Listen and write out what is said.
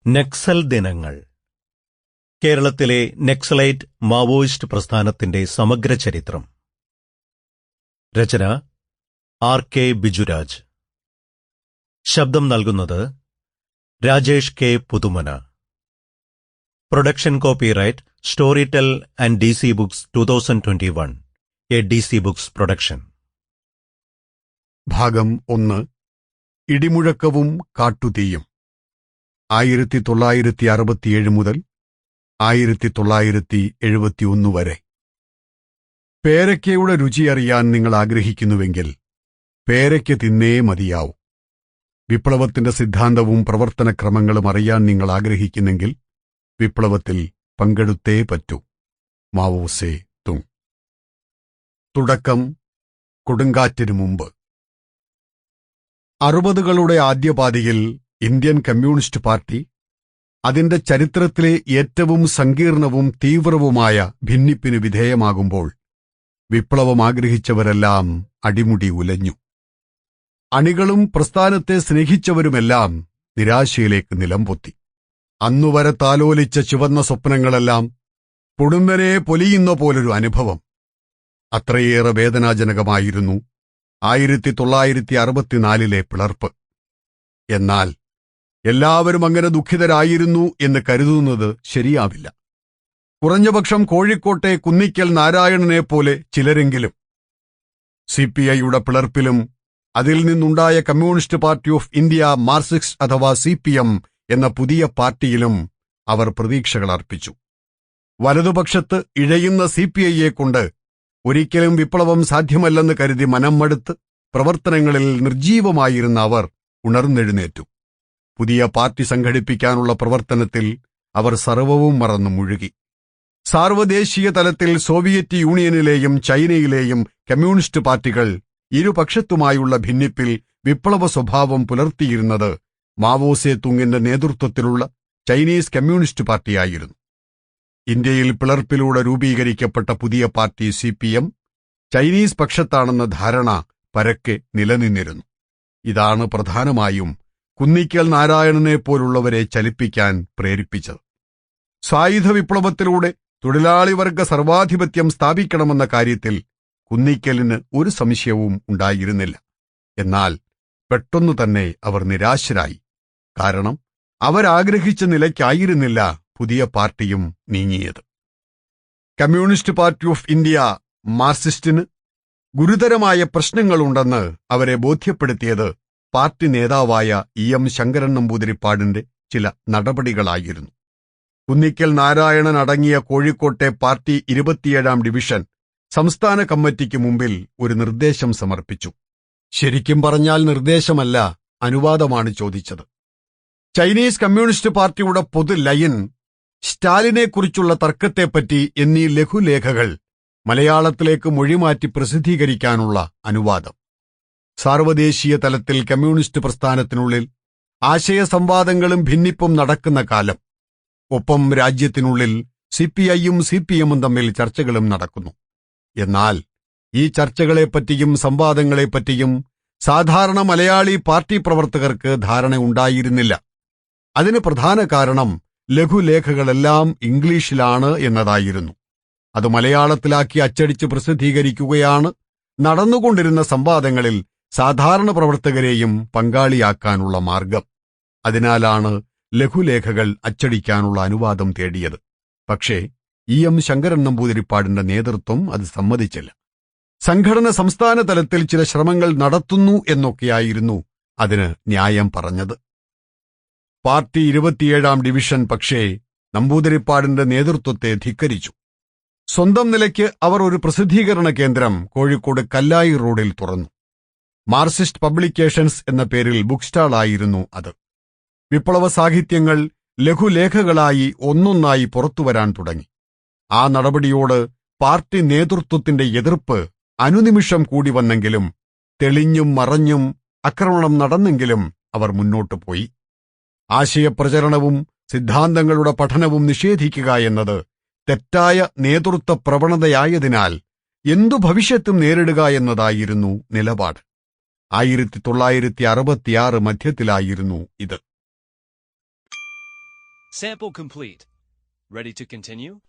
നക്സൽ ദിനങ്ങൾ. കേരളത്തിലെ നക്സലൈറ്റ് മാവോയിസ്റ്റ് പ്രസ്ഥാനത്തിന്റെ സമഗ്ര ചരിത്രം. രചന ആർ.കെ. ബിജുരാജ്. ശബ്ദം നൽകുന്നത് Rajesh K Puthumana. Production copyright Storytel and DC books 2021, a DC books production. ഭാഗം 1. ഇടിമുഴക്കവും കാട്ടുതീയും. 1967 മുതൽ 1971 വരെ. പേരയ്ക്കയുടെ രുചിയറിയാൻ നിങ്ങൾ ആഗ്രഹിക്കുന്നുവെങ്കിൽ പേരയ്ക്ക തിന്നേ മതിയാവൂ. വിപ്ലവത്തിന്റെ സിദ്ധാന്തവും പ്രവർത്തനക്രമങ്ങളും അറിയാൻ നിങ്ങൾ ആഗ്രഹിക്കുന്നെങ്കിൽ വിപ്ലവത്തിൽ പങ്കെടുത്തേ പറ്റൂ. Mao Tse Tung. തുടക്കം കൊടുങ്കാറ്റിനു മുമ്പ്. 60കളുടെ ആദ്യപാദിയിൽ ഇന്ത്യൻ കമ്മ്യൂണിസ്റ്റ് പാർട്ടി അതിന്റെ ചരിത്രത്തിലെ ഏറ്റവും സങ്കീർണവും തീവ്രവുമായ ഭിന്നിപ്പിന് വിധേയമാകുമ്പോൾ വിപ്ലവം ആഗ്രഹിച്ചവരെല്ലാം അടിമുടി ഉലഞ്ഞു. അണികളും പ്രസ്ഥാനത്തെ സ്നേഹിച്ചവരുമെല്ലാം നിരാശയിലേക്ക് നിലംപൊത്തി. അന്നുവരെ താലോലിച്ച ചുവന്ന സ്വപ്നങ്ങളെല്ലാം പൊടുന്നനെ പൊലിയുന്ന പോലൊരു അനുഭവം. അത്രയേറെ വേദനാജനകമായിരുന്നു 1964 പിളർപ്പ്. എന്നാൽ എല്ലാവരും അങ്ങനെ ദുഃഖിതരായിരുന്നു എന്ന് കരുതുന്നത് ശരിയാവില്ല. കുറഞ്ഞപക്ഷം കോഴിക്കോട്ടെ കുന്നിക്കൽ നാരായണനെപ്പോലെ ചിലരെങ്കിലും CPIയുടെ പിളർപ്പിലും അതിൽ നിന്നുണ്ടായ communist party of India Marxist അഥവാ CPM എന്ന പുതിയ പാർട്ടിയിലും അവർ പ്രതീക്ഷകൾ അർപ്പിച്ചു. വലതുപക്ഷത്ത് ഇഴയുന്ന CPIയെ കൊണ്ട് ഒരിക്കലും വിപ്ലവം സാധ്യമല്ലെന്ന് കരുതി മനം മടുത്ത് പ്രവർത്തനങ്ങളിൽ നിർജീവമായിരുന്ന അവർ ഉണർന്നെഴുന്നേറ്റു. പുതിയ പാർട്ടി സംഘടിപ്പിക്കാനുള്ള പ്രവർത്തനത്തിൽ അവർ സർവവും മറന്നു മുഴുകി. സാർവദേശീയ തലത്തിൽ സോവിയറ്റ് യൂണിയനിലെയും ചൈനയിലെയും കമ്മ്യൂണിസ്റ്റ് പാർട്ടികൾ ഇരുപക്ഷത്തുമായുള്ള ഭിന്നിപ്പിൽ വിപ്ലവ സ്വഭാവം പുലർത്തിയിരുന്നത് മാവോ സേ തുങ്ങിന്റെ നേതൃത്വത്തിലുള്ള ചൈനീസ് കമ്മ്യൂണിസ്റ്റ് പാർട്ടിയായിരുന്നു. ഇന്ത്യയിൽ പിളർപ്പിലൂടെ രൂപീകരിക്കപ്പെട്ട പുതിയ പാർട്ടി CPM ചൈനീസ് പക്ഷത്താണെന്ന ധാരണ പരക്കെ നിലനിന്നിരുന്നു. ഇതാണ് പ്രധാനമായും കുന്നിക്കൽ നാരായണനെപ്പോലുള്ളവരെ ചലിപ്പിക്കാൻ പ്രേരിപ്പിച്ചത്. സായുധ വിപ്ലവത്തിലൂടെ തൊഴിലാളിവർഗ സർവാധിപത്യം സ്ഥാപിക്കണമെന്ന കാര്യത്തിൽ കുന്നിക്കലിന് ഒരു സംശയവും ഉണ്ടായിരുന്നില്ല. എന്നാൽ പെട്ടെന്നു തന്നെ അവർ നിരാശരായി. കാരണം അവരാഗ്രഹിച്ച നിലയ്ക്കായിരുന്നില്ല പുതിയ പാർട്ടിയും നീങ്ങിയത്. കമ്മ്യൂണിസ്റ്റ് പാർട്ടി ഓഫ് ഇന്ത്യ മാർക്സിസ്റ്റിന് ഗുരുതരമായ പ്രശ്നങ്ങളുണ്ടെന്ന് അവരെ ബോധ്യപ്പെടുത്തിയത് പാർട്ടി നേതാവായ EM ശങ്കരൻ നമ്പൂതിരിപ്പാടിന്റെ ചില നടപടികളായിരുന്നു. കുന്നിക്കൽ നാരായണൻ അടങ്ങിയ കോഴിക്കോട്ടെ പാർട്ടി 27ാം ഡിവിഷൻ സംസ്ഥാന കമ്മിറ്റിക്ക് മുമ്പിൽ ഒരു നിർദ്ദേശം സമർപ്പിച്ചു. ശരിക്കും പറഞ്ഞാൽ നിർദ്ദേശമല്ല, അനുവാദമാണ് ചോദിച്ചത്. ചൈനീസ് കമ്മ്യൂണിസ്റ്റ് പാർട്ടിയുടെ പൊതു ലയൻ, സ്റ്റാലിനെക്കുറിച്ചുള്ള തർക്കത്തെപ്പറ്റി എന്നീ ലഘുലേഖകൾ മലയാളത്തിലേക്ക് മൊഴിമാറ്റി പ്രസിദ്ധീകരിക്കാനുള്ള അനുവാദം. സാർവദേശീയ തലത്തിൽ കമ്മ്യൂണിസ്റ്റ് പ്രസ്ഥാനത്തിനുള്ളിൽ ആശയസംവാദങ്ങളും ഭിന്നിപ്പും നടക്കുന്ന കാലം. ഒപ്പം രാജ്യത്തിനുള്ളിൽ CPIയും CPMും തമ്മിൽ ചർച്ചകളും നടക്കുന്നു. എന്നാൽ ഈ ചർച്ചകളെപ്പറ്റിയും സംവാദങ്ങളെപ്പറ്റിയും സാധാരണ മലയാളി പാർട്ടി പ്രവർത്തകർക്ക് ധാരണ ഉണ്ടായിരുന്നില്ല. അതിന് പ്രധാന കാരണം ലഘുലേഖകളെല്ലാം ഇംഗ്ലീഷിലാണ് എന്നതായിരുന്നു. അത് മലയാളത്തിലാക്കി അച്ചടിച്ച് പ്രസിദ്ധീകരിക്കുകയാണ് നടന്നുകൊണ്ടിരുന്ന സംവാദങ്ങളിൽ സാധാരണ പ്രവർത്തകരെയും പങ്കാളിയാക്കാനുള്ള മാർഗം. അതിനാലാണ് ലഘുലേഖകൾ അച്ചടിക്കാനുള്ള അനുവാദം തേടിയത്. പക്ഷേ EM ശങ്കരൻ നമ്പൂതിരിപ്പാടിന്റെ നേതൃത്വം അത് സമ്മതിച്ചില്ല. സംഘടന സംസ്ഥാന തലത്തിൽ ചില ശ്രമങ്ങൾ നടത്തുന്നു എന്നൊക്കെയായിരുന്നു അതിന് ന്യായം പറഞ്ഞത്. പാർട്ടി 27ാം ഡിവിഷൻ പക്ഷേ നമ്പൂതിരിപ്പാടിന്റെ നേതൃത്വത്തെ ധിക്കരിച്ചു. സ്വന്തം നിലയ്ക്ക് അവർ ഒരു പ്രസിദ്ധീകരണ കേന്ദ്രം കോഴിക്കോട് കല്ലായി റോഡിൽ തുറന്നു. മാർക്സിസ്റ്റ് പബ്ലിക്കേഷൻസ് എന്ന പേരിൽ ബുക്ക് സ്റ്റാളായിരുന്നു അത്. വിപ്ലവ സാഹിത്യങ്ങൾ ലഘുലേഖകളായി ഒന്നൊന്നായി പുറത്തുവരാൻ തുടങ്ങി. ആ നടപടിയോട് പാർട്ടി നേതൃത്വത്തിന്റെ എതിർപ്പ് അനുനിമിഷം കൂടി വന്നെങ്കിലും തെളിഞ്ഞും മറഞ്ഞും ആക്രമണം നടന്നെങ്കിലും അവർ മുന്നോട്ടു പോയി. ആശയപ്രചരണവും സിദ്ധാന്തങ്ങളുടെ പഠനവും നിഷേധിക്കുക എന്നത് തെറ്റായ നേതൃത്വ പ്രവണതയായതിനാൽ എന്തു ഭവിഷ്യത്തും നേരിടുക എന്നതായിരുന്നു നിലപാട്. 1966 മധ്യത്തിലായിരുന്നു ഇത്. Sample complete. Ready to continue?